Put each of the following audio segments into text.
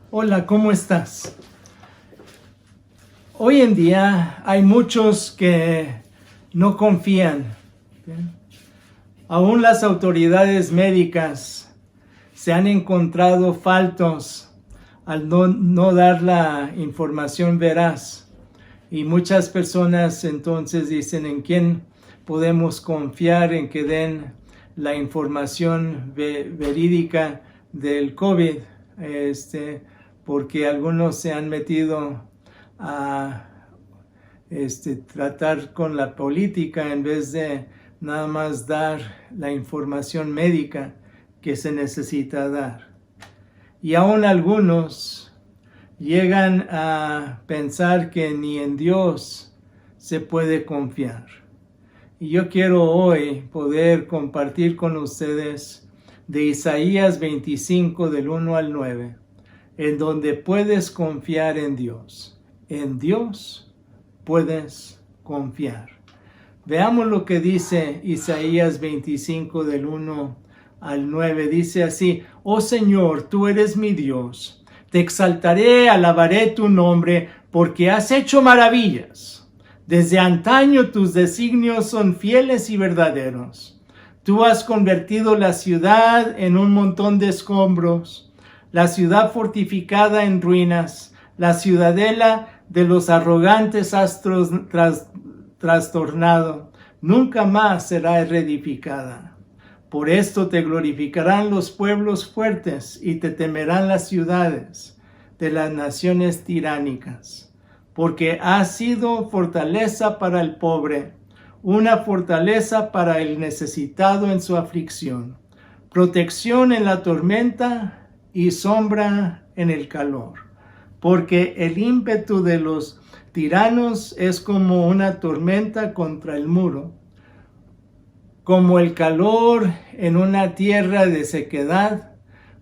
Hola, ¿cómo estás? Hoy en día hay muchos que no confían. ¿Bien? Aún las autoridades médicas se han encontrado faltos al no dar la información veraz. Y muchas personas entonces dicen en quién podemos confiar en que den la información verídica del COVID, porque algunos se han metido a tratar con la política en vez de nada más dar la información médica que se necesita dar. Y aún algunos llegan a pensar que ni en Dios se puede confiar. Y yo quiero hoy poder compartir con ustedes de Isaías 25 del 1 al 9, en donde puedes confiar en Dios. En Dios puedes confiar. Veamos lo que dice Isaías 25 del 1 al 9. Dice así: Oh Señor, tú eres mi Dios. Te exaltaré, alabaré tu nombre, porque has hecho maravillas. Desde antaño tus designios son fieles y verdaderos. Tú has convertido la ciudad en un montón de escombros, la ciudad fortificada en ruinas, la ciudadela de los arrogantes has trastornado. Nunca más será reedificada. Por esto te glorificarán los pueblos fuertes y te temerán las ciudades de las naciones tiránicas, porque has sido fortaleza para el pobre, una fortaleza para el necesitado en su aflicción, protección en la tormenta y sombra en el calor, porque el ímpetu de los tiranos es como una tormenta contra el muro, como el calor en una tierra de sequedad.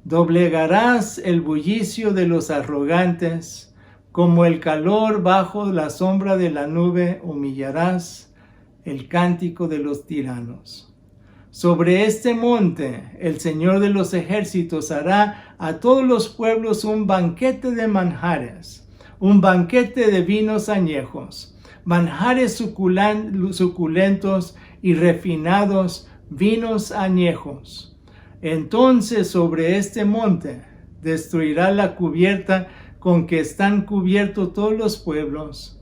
Doblegarás el bullicio de los arrogantes, como el calor bajo la sombra de la nube humillarás el cántico de los tiranos. Sobre este monte el Señor de los ejércitos hará a todos los pueblos un banquete de manjares, un banquete de vinos añejos, manjares suculentos y refinados, vinos añejos. Entonces sobre este monte destruirá la cubierta con que están cubiertos todos los pueblos,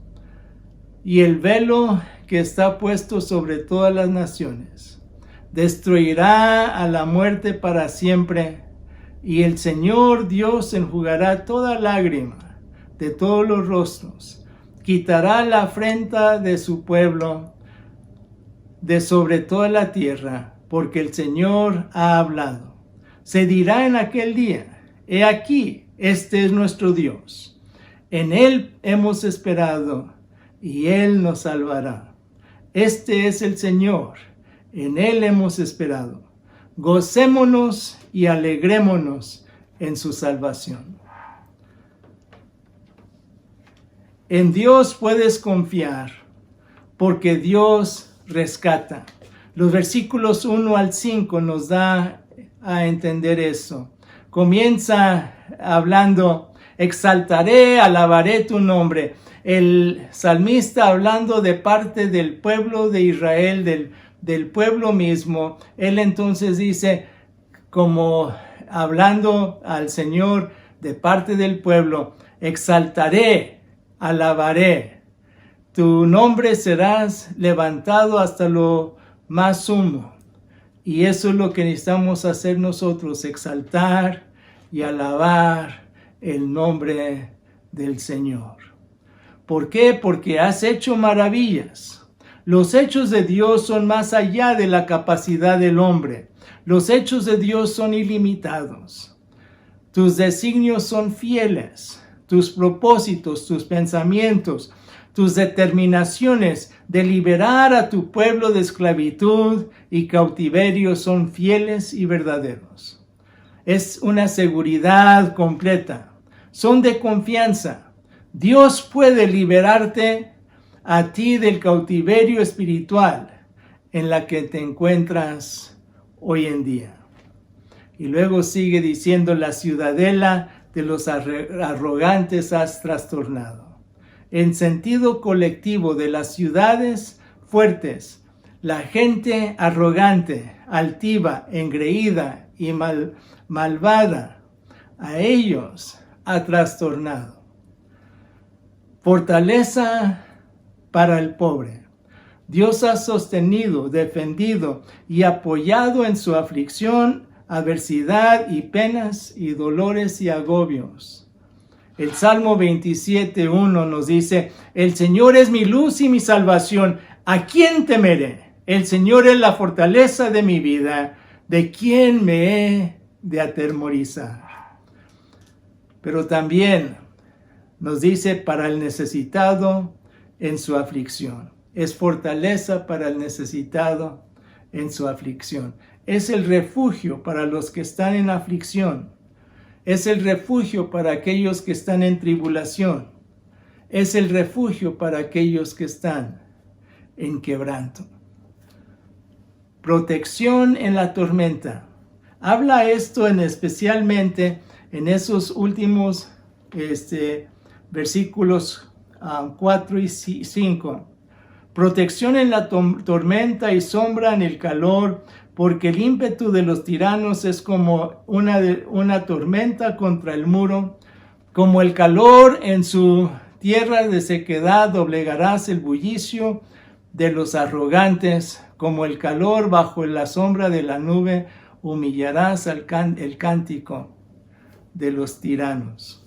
y el velo que está puesto sobre todas las naciones. Destruirá a la muerte para siempre, y el Señor Dios enjugará toda lágrima de todos los rostros. Quitará la afrenta de su pueblo de sobre toda la tierra, porque el Señor ha hablado. Se dirá en aquel día: He aquí, este es nuestro Dios. En Él hemos esperado, y Él nos salvará. Este es el Señor, en Él hemos esperado. Gocémonos y alegrémonos en su salvación. En Dios puedes confiar, porque Dios rescata. Los versículos 1 al 5 nos da a entender eso. Comienza hablando: exaltaré, alabaré tu nombre. El salmista, hablando de parte del pueblo de Israel, del pueblo mismo, él entonces dice, como hablando al Señor de parte del pueblo: exaltaré, alabaré. Tu nombre serás levantado hasta lo más sumo. Y eso es lo que necesitamos hacer nosotros: exaltar y alabar el nombre del Señor. ¿Por qué? Porque has hecho maravillas. Los hechos de Dios son más allá de la capacidad del hombre. Los hechos de Dios son ilimitados. Tus designios son fieles. Tus propósitos, tus pensamientos, tus determinaciones de liberar a tu pueblo de esclavitud y cautiverio son fieles y verdaderos. Es una seguridad completa. Son de confianza. Dios puede liberarte a ti del cautiverio espiritual en la que te encuentras hoy en día. Y luego sigue diciendo: la ciudadela de los arrogantes has trastornado. En sentido colectivo de las ciudades fuertes, la gente arrogante, altiva, engreída y malvada, a ellos ha trastornado. Fortaleza para el pobre. Dios ha sostenido, defendido y apoyado en su aflicción, adversidad y penas y dolores y agobios. El Salmo 27:1 nos dice: el Señor es mi luz y mi salvación, ¿a quién temeré? El Señor es la fortaleza de mi vida, ¿de quién me he de atemorizar? Pero también nos dice: para el necesitado en su aflicción. Es fortaleza para el necesitado en su aflicción. Es el refugio para los que están en aflicción. Es el refugio para aquellos que están en tribulación. Es el refugio para aquellos que están en quebranto. Protección en la tormenta. Habla esto especialmente en esos últimos versículos 4 y 5. Protección en la tormenta y sombra en el calor, porque el ímpetu de los tiranos es como una tormenta contra el muro. Como el calor en su tierra de sequedad, doblegarás el bullicio de los arrogantes. Como el calor bajo la sombra de la nube, humillarás el cántico de los tiranos.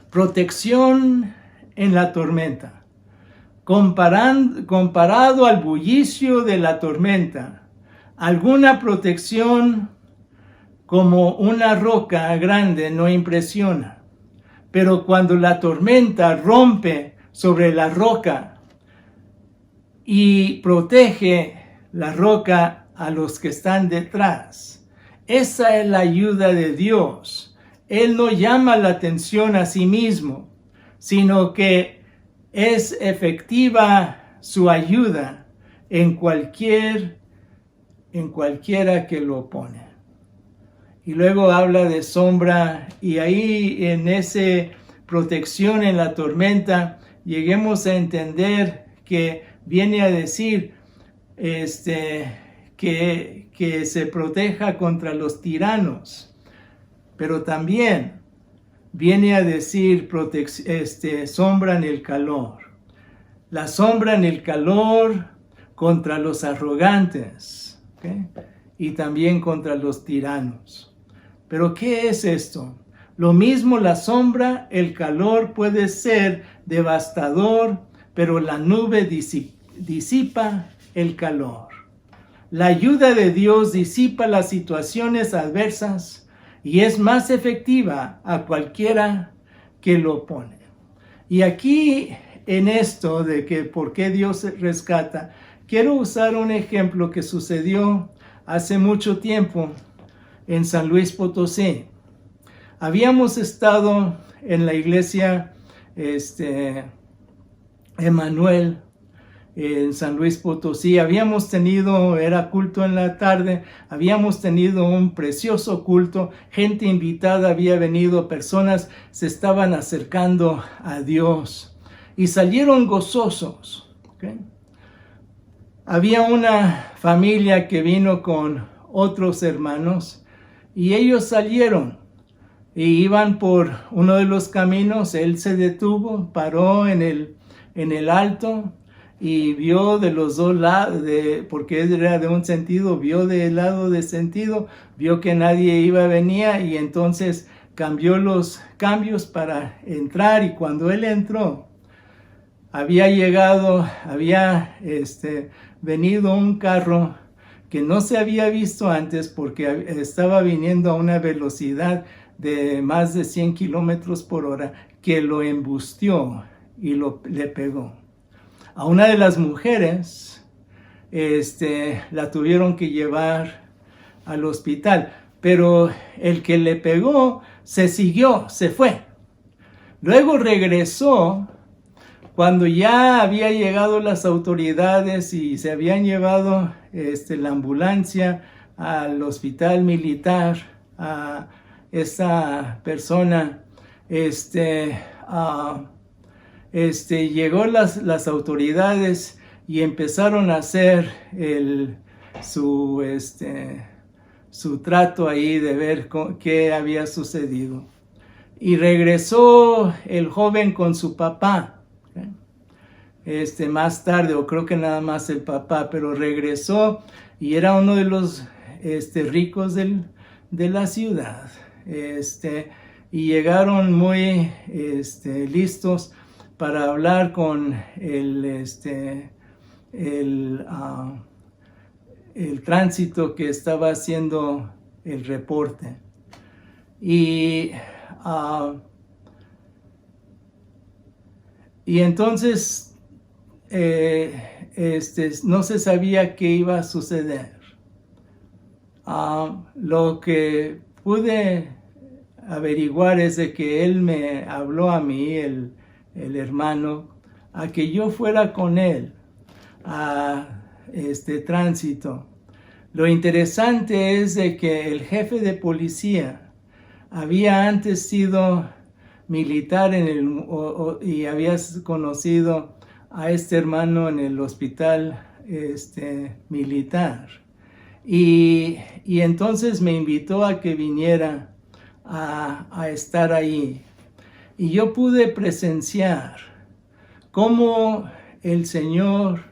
Protección en la tormenta. Comparado al bullicio de la tormenta, alguna protección como una roca grande no impresiona, pero cuando la tormenta rompe sobre la roca y protege la roca a los que están detrás, esa es la ayuda de Dios. Él no llama la atención a sí mismo, sino que es efectiva su ayuda en cualquiera que lo opone. Y luego habla de sombra, y ahí en esa protección en la tormenta lleguemos a entender que viene a decir que se proteja contra los tiranos, pero también viene a decir sombra en el calor. La sombra en el calor contra los arrogantes, ¿okay? Y también contra los tiranos. Pero ¿qué es esto? Lo mismo la sombra, el calor puede ser devastador, pero la nube disipa el calor. La ayuda de Dios disipa las situaciones adversas y es más efectiva a cualquiera que lo opone. Y aquí en esto de que por qué Dios rescata, quiero usar un ejemplo que sucedió hace mucho tiempo en San Luis Potosí. Habíamos estado en la iglesia Emmanuel en San Luis Potosí. Era culto en la tarde, habíamos tenido un precioso culto, gente invitada había venido, personas se estaban acercando a Dios y salieron gozosos. ¿Okay? Había una familia que vino con otros hermanos y ellos salieron y iban por uno de los caminos. Él se detuvo, paró en el alto y vio de los dos lados, porque él era de un sentido, vio del lado de sentido, vio que nadie iba, venía, y entonces cambió los cambios para entrar. Y cuando él entró, había venido un carro que no se había visto antes, porque estaba viniendo a una velocidad de más de 100 kilómetros por hora, que lo embustió y le pegó. A una de las mujeres la tuvieron que llevar al hospital, pero el que le pegó se fue. Luego regresó cuando ya había llegado las autoridades y se habían llevado la ambulancia al hospital militar esta persona, llegó las autoridades y empezaron a hacer su trato ahí de ver qué había sucedido. Y regresó el joven con su papá, ¿okay? Más tarde, o creo que nada más el papá, pero regresó y era uno de los ricos de la ciudad. Y llegaron muy listos para hablar con el tránsito que estaba haciendo el reporte. Y entonces no se sabía qué iba a suceder. Lo que pude averiguar es de que él me habló a mí, el hermano, a que yo fuera con él a tránsito. Lo interesante es de que el jefe de policía había antes sido militar y había conocido a este hermano en el hospital militar. Y entonces me invitó a que viniera a estar ahí. Y yo pude presenciar cómo el Señor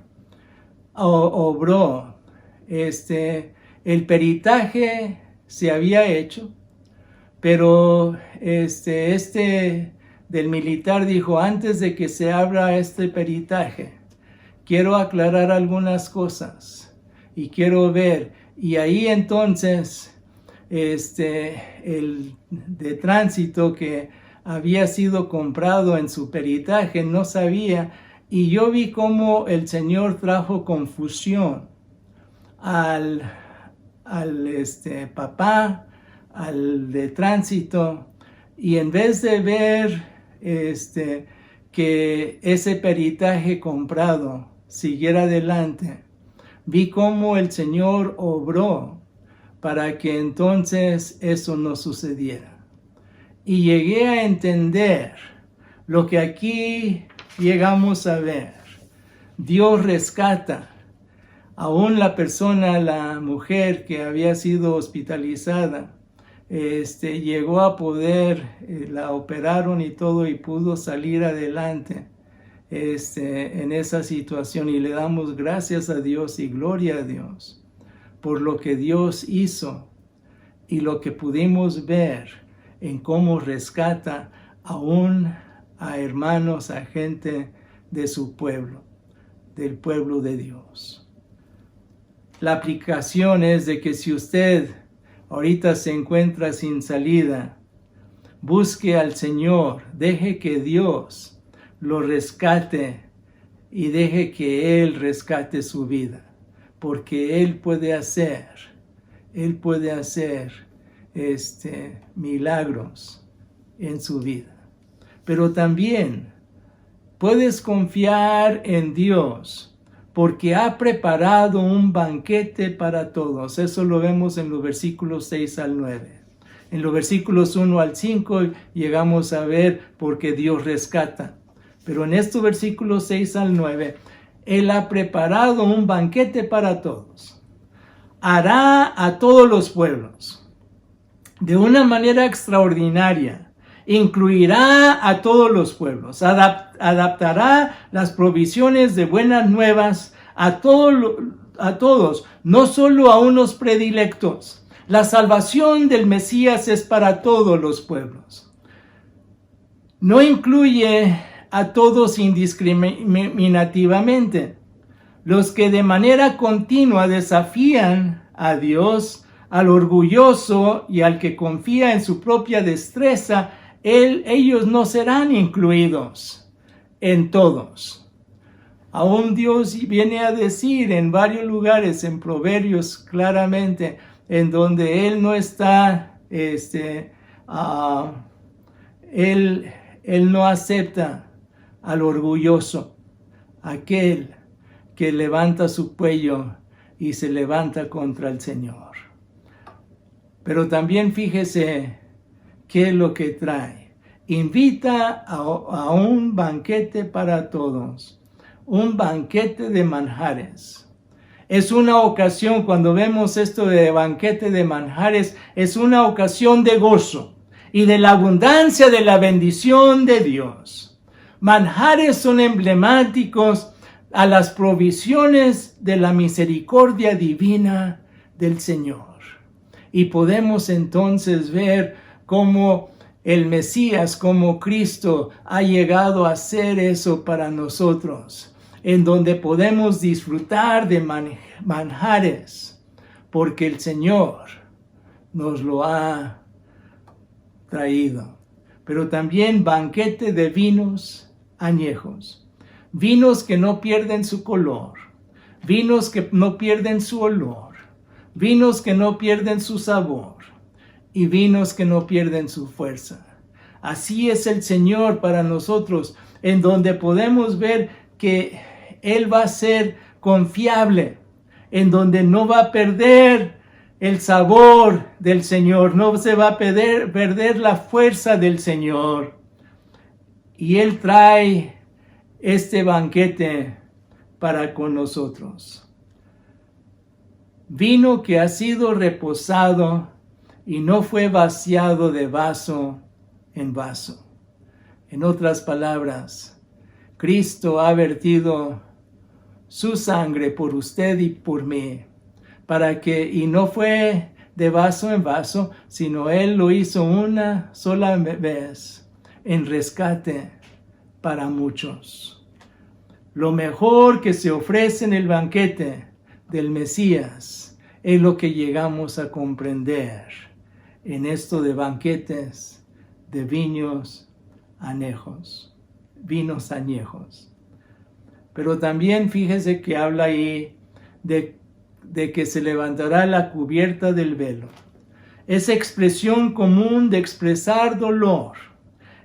obró. El peritaje se había hecho, pero del militar dijo, antes de que se abra este peritaje, quiero aclarar algunas cosas y quiero ver. Y ahí entonces el de tránsito que había sido comprado en su peritaje no sabía, y yo vi cómo el Señor trajo confusión al papá, al de tránsito, y en vez de ver que ese peritaje comprado siguiera adelante, vi cómo el Señor obró para que entonces eso no sucediera. Y llegué a entender lo que aquí llegamos a ver. Dios rescata. Aún la persona, la mujer que había sido hospitalizada, llegó a poder, la operaron y todo y pudo salir adelante en esa situación. Y le damos gracias a Dios y gloria a Dios por lo que Dios hizo y lo que pudimos ver en cómo rescata aún a hermanos, a gente de su pueblo, del pueblo de Dios. La aplicación es de que si usted ahorita se encuentra sin salida, busque al Señor, deje que Dios lo rescate y deje que Él rescate su vida, porque Él puede hacer milagros en su vida. Pero también puedes confiar en Dios, porque ha preparado un banquete para todos. Eso lo vemos en los versículos 6 al 9. En los versículos 1 al 5 llegamos a ver por qué Dios rescata. Pero en estos versículos 6 al 9, Él ha preparado un banquete para todos. Hará a todos los pueblos de una manera extraordinaria. Incluirá a todos los pueblos, adaptará las provisiones de buenas nuevas a todos, no solo a unos predilectos. La salvación del Mesías es para todos los pueblos. No incluye a todos indiscriminativamente. Los que de manera continua desafían a Dios, al orgulloso y al que confía en su propia destreza, ellos no serán incluidos en todos. Aún Dios viene a decir en varios lugares, en Proverbios claramente, en donde Él no está, Él no acepta al orgulloso, aquel que levanta su cuello y se levanta contra el Señor. Pero también fíjese ¿qué es lo que trae? Invita a un banquete para todos, un banquete de manjares. Es una ocasión, cuando vemos esto de banquete de manjares, es una ocasión de gozo y de la abundancia de la bendición de Dios. Manjares son emblemáticos a las provisiones de la misericordia divina del Señor. Y podemos entonces ver cómo el Mesías, como Cristo, ha llegado a hacer eso para nosotros, en donde podemos disfrutar de manjares, porque el Señor nos lo ha traído. Pero también banquete de vinos añejos, vinos que no pierden su color, vinos que no pierden su olor, vinos que no pierden su sabor y vinos que no pierden su fuerza. Así es el Señor para nosotros, en donde podemos ver que Él va a ser confiable, en donde no va a perder el sabor del Señor, no se va a perder la fuerza del Señor. Y Él trae este banquete para con nosotros. Vino que ha sido reposado y no fue vaciado de vaso en vaso. En otras palabras, Cristo ha vertido su sangre por usted y por mí, y no fue de vaso en vaso, sino Él lo hizo una sola vez en rescate para muchos. Lo mejor que se ofrece en el banquete del Mesías es lo que llegamos a comprender en esto de banquetes de vinos añejos. Pero también fíjese que habla ahí de que se levantará la cubierta del velo. Es expresión común de expresar dolor.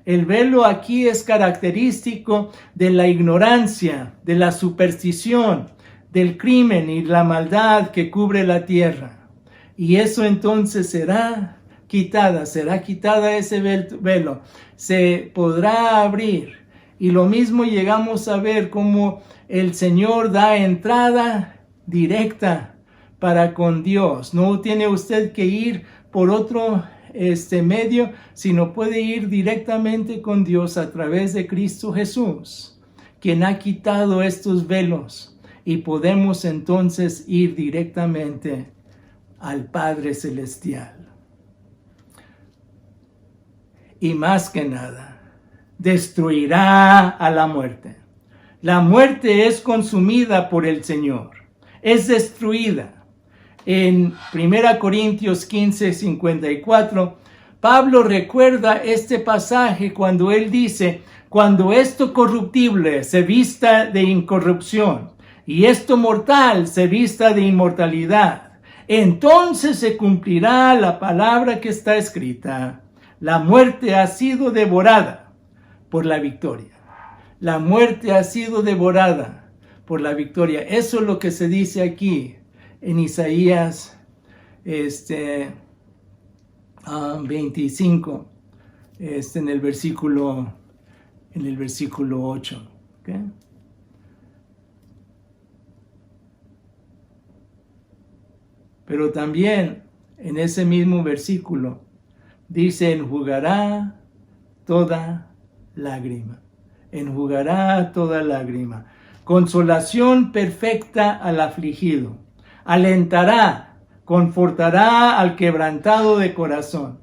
El velo aquí es característico de la ignorancia, de la superstición, del crimen y la maldad que cubre la tierra. Y eso entonces será quitada ese velo. Se podrá abrir. Y lo mismo llegamos a ver cómo el Señor da entrada directa para con Dios. No tiene usted que ir por otro medio, sino puede ir directamente con Dios a través de Cristo Jesús, quien ha quitado estos velos, y podemos entonces ir directamente al Padre Celestial. Y más que nada, destruirá a la muerte. La muerte es consumida por el Señor, es destruida. En 1 Corintios 15, 54, Pablo recuerda este pasaje cuando él dice: cuando esto corruptible se vista de incorrupción y esto mortal se vista de inmortalidad, entonces se cumplirá la palabra que está escrita: la muerte ha sido devorada por la victoria. La muerte ha sido devorada por la victoria. Eso es lo que se dice aquí en Isaías 25, en el versículo 8. ¿Okay? Pero también en ese mismo versículo dice: enjugará toda lágrima. Enjugará toda lágrima. Consolación perfecta al afligido. Alentará, confortará al quebrantado de corazón.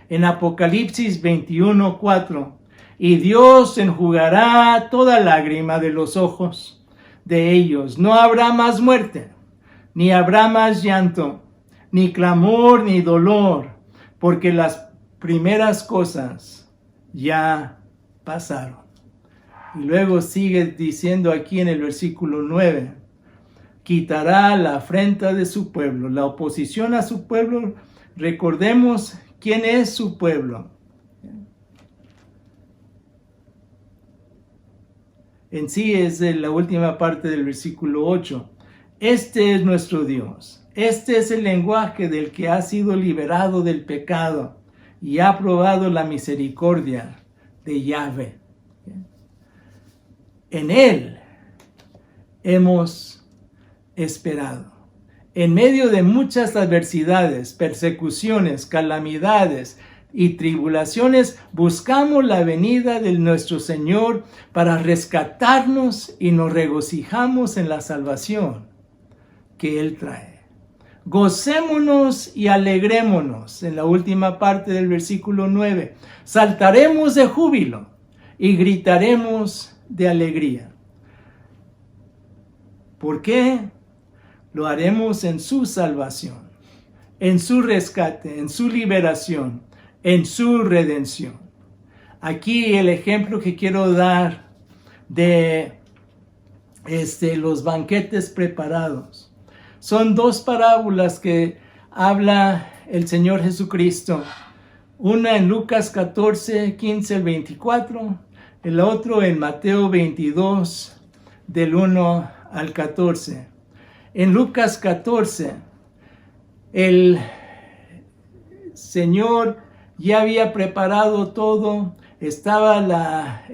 En Apocalipsis 21:4. Y Dios enjugará toda lágrima de los ojos de ellos. No habrá más muerte, ni habrá más llanto, ni clamor, ni dolor, porque las primeras cosas ya pasaron. Y luego sigue diciendo aquí en el versículo 9: quitará la afrenta de su pueblo. La oposición a su pueblo, recordemos quién es su pueblo. En sí es la última parte del versículo 8. Este es nuestro Dios. Este es el lenguaje del que ha sido liberado del pecado y ha probado la misericordia de Yahvé. En Él hemos esperado. En medio de muchas adversidades, persecuciones, calamidades y tribulaciones, buscamos la venida de nuestro Señor para rescatarnos y nos regocijamos en la salvación que Él trae. Gocémonos y alegrémonos. En la última parte del versículo 9, saltaremos de júbilo y gritaremos de alegría. ¿Por qué? Lo haremos en su salvación, en su rescate, en su liberación, en su redención. Aquí el ejemplo que quiero dar de los banquetes preparados. Son dos parábolas que habla el Señor Jesucristo. Una en Lucas 14, 15 al 24. El otro en Mateo 22, del 1 al 14. En Lucas 14, el Señor ya había preparado todo. Estaba la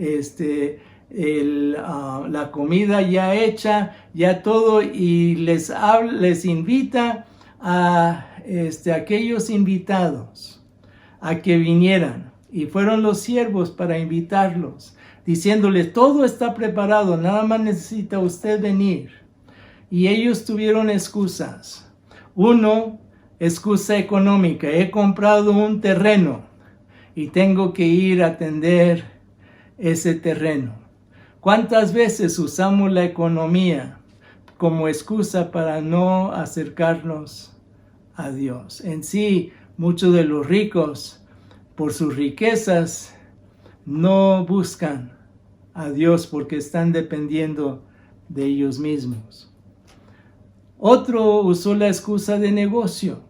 comida ya hecha, ya todo, y les invita a aquellos invitados a que vinieran. Y fueron los siervos para invitarlos, diciéndoles, todo está preparado, nada más necesita usted venir. Y ellos tuvieron excusas. Uno, excusa económica. He comprado un terreno y tengo que ir a atender ese terreno. ¿Cuántas veces usamos la economía como excusa para no acercarnos a Dios? En sí, muchos de los ricos, por sus riquezas, no buscan a Dios porque están dependiendo de ellos mismos. Otro usó la excusa de negocio.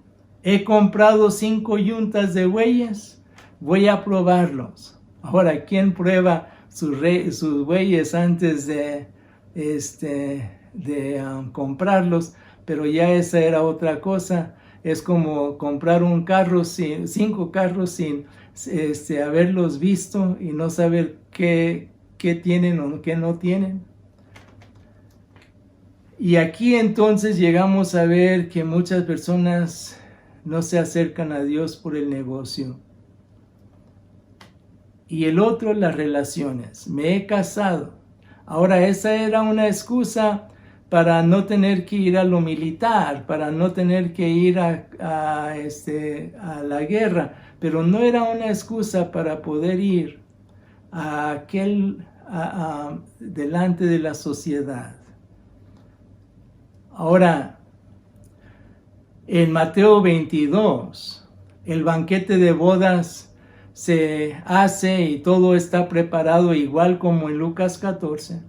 He comprado 5 yuntas de bueyes, voy a probarlos. Ahora, ¿quién prueba sus bueyes antes de comprarlos? Pero ya esa era otra cosa. Es como comprar un carro, 5 carros sin haberlos visto y no saber qué tienen o qué no tienen. Y aquí entonces llegamos a ver que muchas personas no se acercan a Dios por el negocio. Y el otro, las relaciones. Me he casado. Ahora, esa era una excusa para no tener que ir a lo militar, para no tener que ir a la guerra, pero no era una excusa para poder ir delante de la sociedad. Ahora, en Mateo 22, el banquete de bodas se hace y todo está preparado igual como en Lucas 14.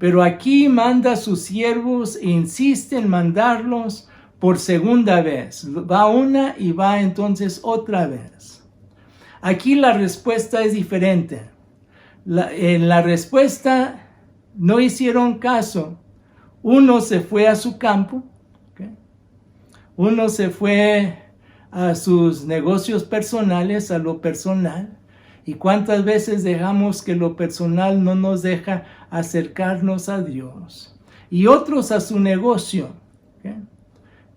Pero aquí manda a sus siervos e insiste en mandarlos por segunda vez. Va una y va entonces otra vez. Aquí la respuesta es diferente. En la respuesta no hicieron caso. Uno se fue a su campo, ¿okay? Uno se fue a sus negocios personales, a lo personal. ¿Y cuántas veces dejamos que lo personal no nos deja acercarnos a Dios? Y otros a su negocio, ¿okay?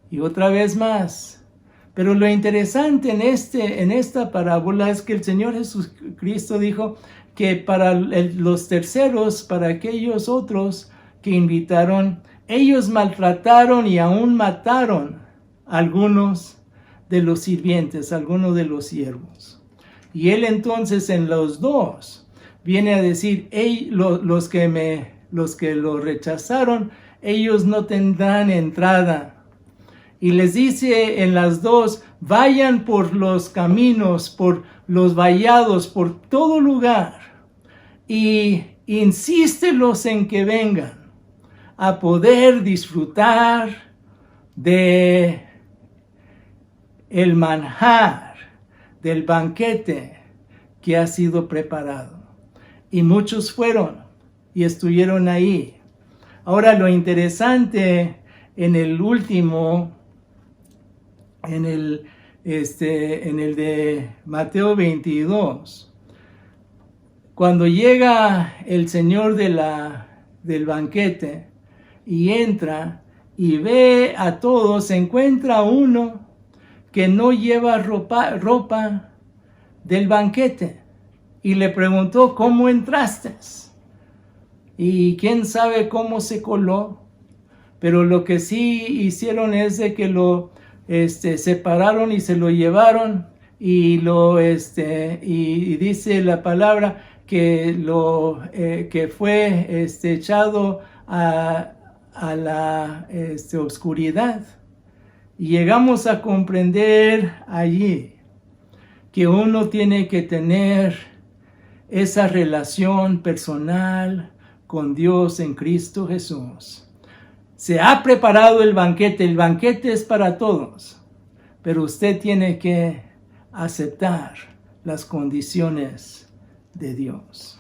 Y otra vez más. Pero lo interesante en esta parábola es que el Señor Jesucristo dijo que para los terceros, para aquellos otros que invitaron, ellos maltrataron y aún mataron a algunos de los sirvientes, a algunos de los siervos. Y Él entonces en los dos viene a decir, los que lo rechazaron, ellos no tendrán entrada. Y les dice en las dos, vayan por los caminos, por los vallados, por todo lugar, y insístelos en que vengan a poder disfrutar de el manjar, del banquete que ha sido preparado. Y muchos fueron y estuvieron ahí. Ahora lo interesante en el último, en en el de Mateo 22, cuando llega el Señor del banquete y entra y ve a todos, se encuentra uno que no lleva ropa del banquete y le preguntó, ¿cómo entraste? Y quién sabe cómo se coló, pero lo que sí hicieron es de que lo separaron y se lo llevaron y y dice la palabra que fue echado a la oscuridad. Y llegamos a comprender allí que uno tiene que tener esa relación personal con Dios en Cristo Jesús. Se ha preparado el banquete es para todos, pero usted tiene que aceptar las condiciones de Dios.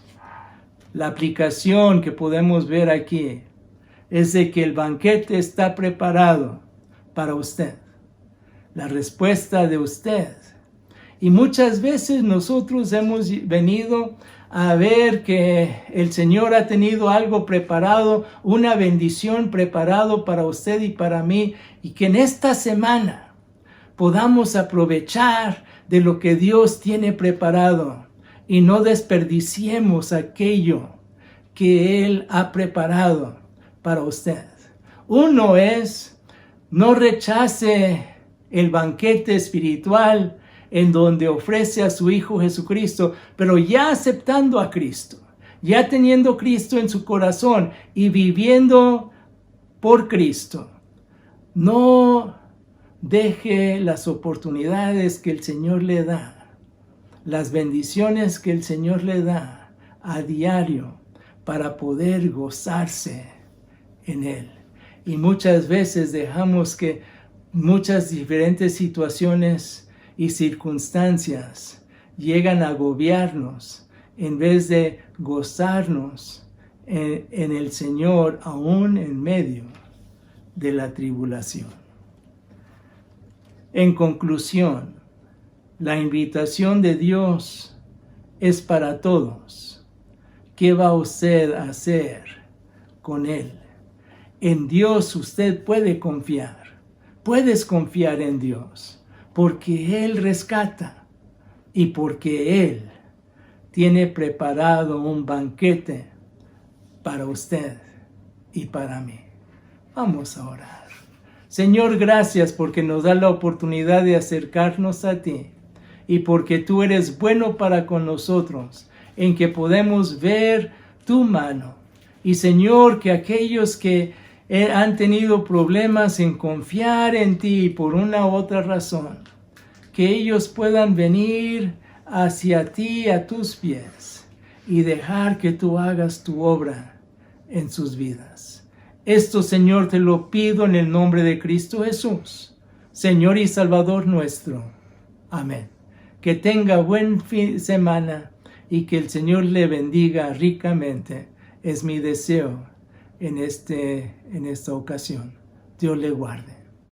La aplicación que podemos ver aquí es de que el banquete está preparado para usted. La respuesta de usted. Y muchas veces nosotros hemos venido a ver que el Señor ha tenido algo preparado, una bendición preparado para usted y para mí, y que en esta semana podamos aprovechar de lo que Dios tiene preparado y no desperdiciemos aquello que Él ha preparado para usted. Uno es, no rechace el banquete espiritual en donde ofrece a su Hijo Jesucristo, pero ya aceptando a Cristo, ya teniendo Cristo en su corazón y viviendo por Cristo. No deje las oportunidades que el Señor le da, las bendiciones que el Señor le da a diario para poder gozarse en Él. Y muchas veces dejamos que muchas diferentes situaciones y circunstancias llegan a agobiarnos en vez de gozarnos en el Señor aún en medio de la tribulación. En conclusión, la invitación de Dios es para todos. ¿Qué va usted a hacer con Él? En Dios usted puede confiar. Puedes confiar en Dios, porque Él rescata y porque Él tiene preparado un banquete para usted y para mí. Vamos a orar. Señor, gracias porque nos da la oportunidad de acercarnos a ti y porque tú eres bueno para con nosotros, en que podemos ver tu mano. Y Señor, que aquellos que han tenido problemas en confiar en ti por una u otra razón, que ellos puedan venir hacia ti, a tus pies, y dejar que tú hagas tu obra en sus vidas. Esto, Señor, te lo pido en el nombre de Cristo Jesús, Señor y Salvador nuestro. Amén. Que tenga buen fin de semana y que el Señor le bendiga ricamente. Es mi deseo en esta ocasión. Dios le guarde.